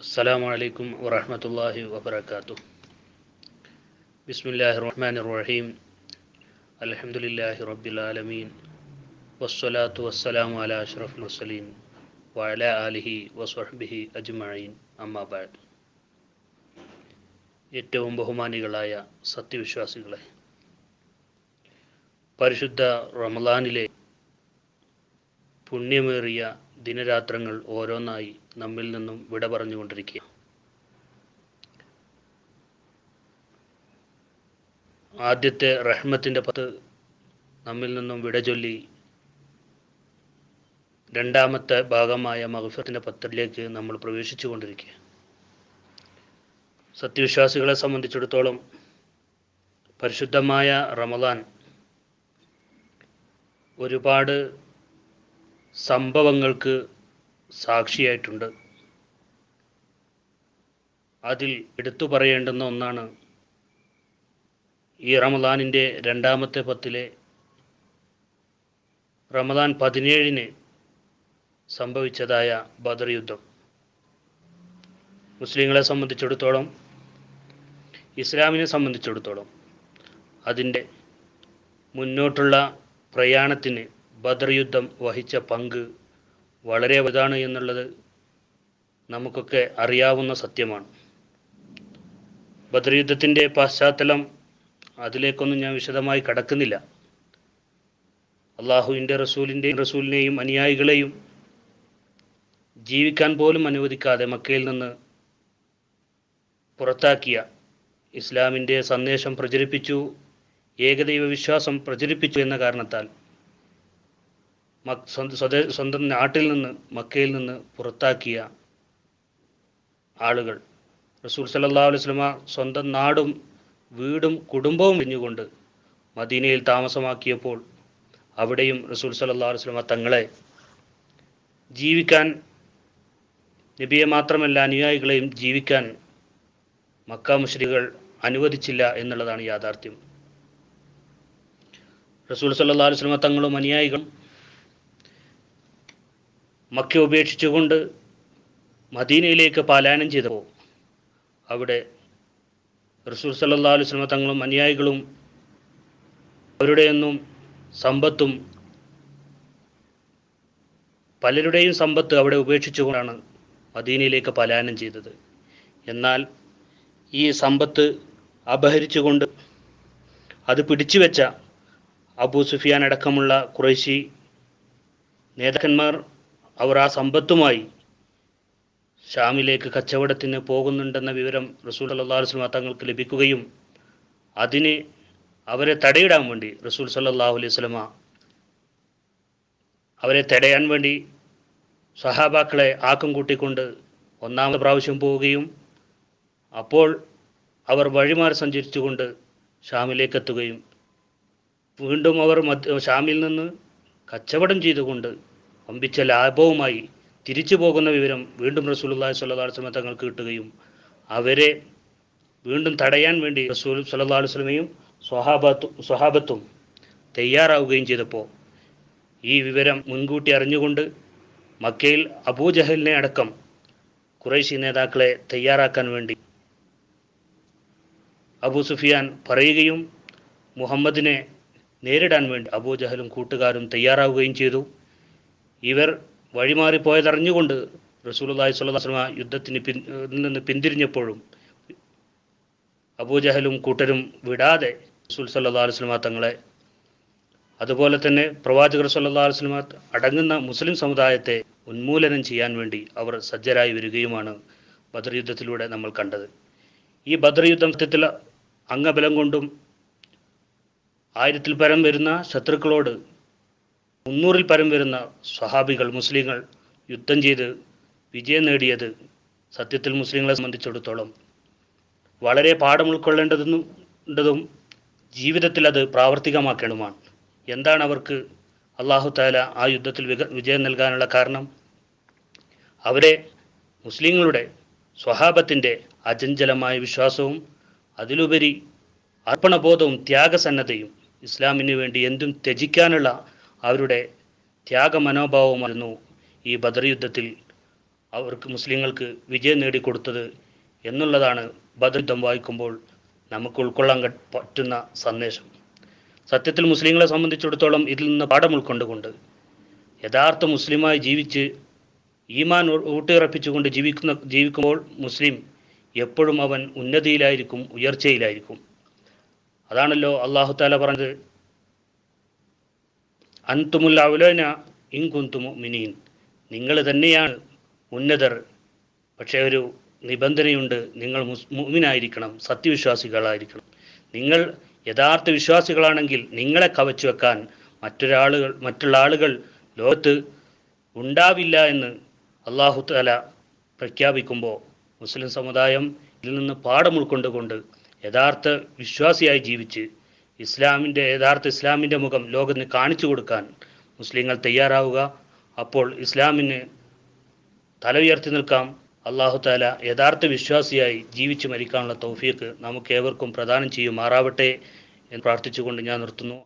السلام عليكم ورحمة الله وبركاته. بسم الله الرحمن الرحيم. الحمد لله رب العالمين. والصلاة والسلام على أشرف المرسلين وعلى آله وصحبه أجمعين. أما بعد. ഏറ്റവും ബഹുമാനികളായ സത്യവിശ്വാസികളെ, പരിശുദ്ധ റമളാനിലെ പുണ്യമേറിയ ദിനരാത്രങ്ങൾ ഓരോന്നായി നമ്മിൽ നിന്നും വിട പറഞ്ഞുകൊണ്ടിരിക്കുക. ആദ്യത്തെ റഹ്മത്തിൻ്റെ 10 നമ്മിൽ നിന്നും വിട ചൊല്ലി രണ്ടാമത്തെ ഭാഗമായ മഗ്ഫിറത്തിൻ്റെ 10ലേക്ക് നമ്മൾ പ്രവേശിച്ചു കൊണ്ടിരിക്കുക. സത്യവിശ്വാസികളെ സംബന്ധിച്ചിടത്തോളം പരിശുദ്ധമായ റമളാൻ ഒരുപാട് സംഭവങ്ങൾക്ക് സാക്ഷിയായിട്ടുണ്ട്. അതിൽ എടുത്തു പറയേണ്ടുന്ന ഒന്നാണ് ഈ റമളാനിൻ്റെ രണ്ടാമത്തെ 10ലെ റമളാൻ 17 സംഭവിച്ചതായ ബദർ യുദ്ധം. മുസ്ലിങ്ങളെ സംബന്ധിച്ചിടത്തോളം, ഇസ്ലാമിനെ സംബന്ധിച്ചിടത്തോളം അതിൻ്റെ മുന്നോട്ടുള്ള പ്രയാണത്തിന് ബദർ യുദ്ധം വഹിച്ച പങ്ക് വളരെ വലുതാണ് എന്നുള്ളത് നമുക്കൊക്കെ അറിയാവുന്ന സത്യമാണ്. ബദർ യുദ്ധത്തിൻ്റെ പശ്ചാത്തലം അതിലേക്കൊന്നും ഞാൻ വിശദമായി കടക്കുന്നില്ല. അള്ളാഹുവിൻ്റെ റസൂലിനെയും അനുയായികളെയും ജീവിക്കാൻ പോലും അനുവദിക്കാതെ മക്കയിൽ നിന്ന് പുറത്താക്കിയ, ഇസ്ലാമിൻ്റെ സന്ദേശം പ്രചരിപ്പിച്ചു, ഏകദൈവ വിശ്വാസം പ്രചരിപ്പിച്ചു എന്ന കാരണത്താൽ സ്വന്തം നാട്ടിൽ നിന്ന്, മക്കയിൽ നിന്ന് പുറത്താക്കിയ ആളുകൾ റസൂൽ സല്ലല്ലാഹു അലൈഹി വസല്ലമ സ്വന്തം നാടും വീടും കുടുംബവും വെടിഞ്ഞുകൊണ്ട് മദീനയിൽ താമസമാക്കിയപ്പോൾ അവിടെയും റസൂൽ സല്ലല്ലാഹു അലൈഹി വസല്ലമ തങ്ങളെ ജീവിക്കാൻ, നബിയെ മാത്രമല്ല അനുയായികളെയും ജീവിക്കാൻ മക്ക മുശ്രിക്കുകൾ അനുവദിച്ചില്ല എന്നുള്ളതാണ് യാഥാർത്ഥ്യം. റസൂൽ സല്ലല്ലാഹു അലൈഹി വസല്ലമ തങ്ങളും അനുയായികളും മക്ക ഉപേക്ഷിച്ചുകൊണ്ട് മദീനയിലേക്ക് പലായനം ചെയ്തപ്പോൾ അവിടെ റസൂൽ സല്ലല്ലാഹു അലൈഹി വസല്ലമ തങ്ങളും അനുയായികളും അവരുടെയൊന്നും സമ്പത്തും, പലരുടെയും സമ്പത്ത് അവിടെ ഉപേക്ഷിച്ചുകൊണ്ടാണ് മദീനയിലേക്ക് പലായനം ചെയ്തത്. എന്നാൽ ഈ സമ്പത്ത് അപഹരിച്ചുകൊണ്ട് അത് പിടിച്ചുവെച്ച അബൂ സുഫിയാൻ അടക്കമുള്ള ഖുറൈശി നേതാക്കന്മാർ അവർ ആ സമ്പത്തുമായി ഷാമിലേക്ക് കച്ചവടത്തിന് പോകുന്നുണ്ടെന്ന വിവരം റസൂൽ സല്ലല്ലാഹു അലൈഹി വസല്ലമ തങ്ങൾക്ക് ലഭിക്കുകയും അതിന് അവരെ തടയിടാൻ വേണ്ടി റസൂൽ സല്ലല്ലാഹു അലൈഹി വസല്ലമ അവരെ തടയാൻ വേണ്ടി സഹാബാക്കളെ ആക്കം കൂട്ടിക്കൊണ്ട് ഒന്നാമത്തെ പ്രാവശ്യം പോവുകയും അപ്പോൾ അവർ വഴിമാറി സഞ്ചരിച്ചുകൊണ്ട് ഷാമിലേക്ക് എത്തുകയും വീണ്ടും അവർ ഷാമിൽ നിന്ന് കച്ചവടം ചെയ്തുകൊണ്ട് വമ്പിച്ച ലാഭവുമായി തിരിച്ചു പോകുന്ന വിവരം വീണ്ടും റസൂലുള്ളാഹി സ്വല്ലല്ലാഹു അലൈഹി വസല്ലം തങ്ങൾക്ക് കിട്ടുകയും അവരെ വീണ്ടും തടയാൻ വേണ്ടി റസൂൽ സ്വല്ലല്ലാഹു അലൈഹി വസല്ലമയും സ്വഹാബത്തും തയ്യാറാവുകയും ചെയ്തപ്പോൾ ഈ വിവരം മുൻകൂട്ടി അറിഞ്ഞുകൊണ്ട് മക്കയിൽ അബൂജഹലിനെ അടക്കം ഖുറൈശി നേതാക്കളെ തയ്യാറാക്കാൻ വേണ്ടി അബൂ സുഫിയാൻ പറയുകയും മുഹമ്മദിനെ നേരിടാൻ വേണ്ടി അബൂജഹലും കൂട്ടുകാരും തയ്യാറാവുകയും ചെയ്തു. ഇവർ വഴിമാറിപ്പോയതറിഞ്ഞുകൊണ്ട് റസൂലുള്ളാഹി സ്വല്ലല്ലാഹു അലൈഹി വസല്ലം യുദ്ധത്തിന് നിന്ന് പിന്തിരിഞ്ഞപ്പോഴും അബൂജഹലും കൂട്ടരും വിടാതെ റസൂൽ സല്ലല്ലാഹു അലൈഹി വസല്ലം തങ്ങളെ, അതുപോലെ തന്നെ പ്രവാചകർ സല്ലല്ലാഹു അലൈഹി വസല്ലം അടങ്ങുന്ന മുസ്ലിം സമുദായത്തെ ഉന്മൂലനം ചെയ്യാൻ വേണ്ടി അവർ സജ്ജരായി വരികയുമാണ് ബദർ യുദ്ധത്തിലൂടെ നമ്മൾ കണ്ടത്. ഈ ബദർ യുദ്ധം സത്യത്തിൽ അംഗബലം കൊണ്ടും 1000-ൽ പരം വരുന്ന ശത്രുക്കളോട് 300-ൽ പരം വരുന്ന സ്വഹാബികൾ, മുസ്ലിങ്ങൾ യുദ്ധം ചെയ്ത് വിജയം നേടിയത് സത്യത്തിൽ മുസ്ലിങ്ങളെ സംബന്ധിച്ചിടത്തോളം വളരെ പാഠം ഉൾക്കൊള്ളേണ്ടതും ജീവിതത്തിൽ അത് പ്രാവർത്തികമാക്കേണ്ടതുമാണ്. എന്താണ് അവർക്ക് അല്ലാഹു തആല ആ യുദ്ധത്തിൽ വിജയം നൽകാനുള്ള കാരണം? അവരെ മുസ്ലിങ്ങളുടെ സ്വഹാബത്തിൻ്റെ അചഞ്ചലമായ വിശ്വാസവും അതിലുപരി അർപ്പണബോധവും ത്യാഗസന്നദ്ധയും ഇസ്ലാമിന് വേണ്ടി എന്തും ത്യജിക്കാനുള്ള അവരുടെ ത്യാഗമനോഭാവമായിരുന്നു ഈ ബദർ യുദ്ധത്തിൽ അവർക്ക് മുസ്ലിങ്ങൾക്ക് വിജയം നേടിക്കൊടുത്തത് എന്നുള്ളതാണ് ബദർ യുദ്ധം വായിക്കുമ്പോൾ നമുക്ക് ഉൾക്കൊള്ളാൻ പറ്റുന്ന സന്ദേശം. സത്യത്തിൽ മുസ്ലിങ്ങളെ സംബന്ധിച്ചിടത്തോളം ഇതിൽ നിന്ന് പാഠം ഉൾക്കൊണ്ടുകൊണ്ട് യഥാർത്ഥ മുസ്ലിമായി ജീവിച്ച് ഈമാൻ ഊട്ടിയുറപ്പിച്ചുകൊണ്ട് ജീവിക്കുമ്പോൾ മുസ്ലിം എപ്പോഴും അവൻ ഉന്നതിയിലായിരിക്കും, ഉയർച്ചയിലായിരിക്കും. അതാണല്ലോ അല്ലാഹു തആല പറഞ്ഞത്, അൻതുമുൽ ഔലന ഇൻ കുൻതും മുഅ്മിനീൻ, നിങ്ങൾ തന്നെയാണ് ഉന്നതർ. പക്ഷേ ഒരു നിബന്ധനയുണ്ട്, നിങ്ങൾ മുഅ്മിനായിരിക്കണം, സത്യവിശ്വാസികളായിരിക്കണം. നിങ്ങൾ യഥാർത്ഥ വിശ്വാസികളാണെങ്കിൽ നിങ്ങളെ കവച്ചു വെക്കാൻ മറ്റുള്ള ആളുകൾ ലോകത്ത് ഉണ്ടാവില്ല എന്ന് അല്ലാഹു തആല പ്രഖ്യാപിക്കുമ്പോൾ മുസ്ലിം സമുദായം ഇതിൽ നിന്ന് പാഠം ഉൾക്കൊണ്ടുകൊണ്ട് യഥാർത്ഥ വിശ്വാസിയായി ജീവിച്ച് യഥാർത്ഥ ഇസ്ലാമിൻ്റെ മുഖം ലോകത്തിന് കാണിച്ചു കൊടുക്കാൻ മുസ്ലിങ്ങൾ തയ്യാറാവുക. അപ്പോൾ ഇസ്ലാമിന് തല ഉയർത്തി നിൽക്കാം. അല്ലാഹു തആല യഥാർത്ഥ വിശ്വാസിയായി ജീവിച്ച് മരിക്കാനുള്ള തൗഫീഖ് നമുക്ക് ഏവർക്കും പ്രദാനം ചെയ്യുമാറാവട്ടെ എന്ന് പ്രാർത്ഥിച്ചുകൊണ്ട് ഞാൻ നിർത്തുന്നു.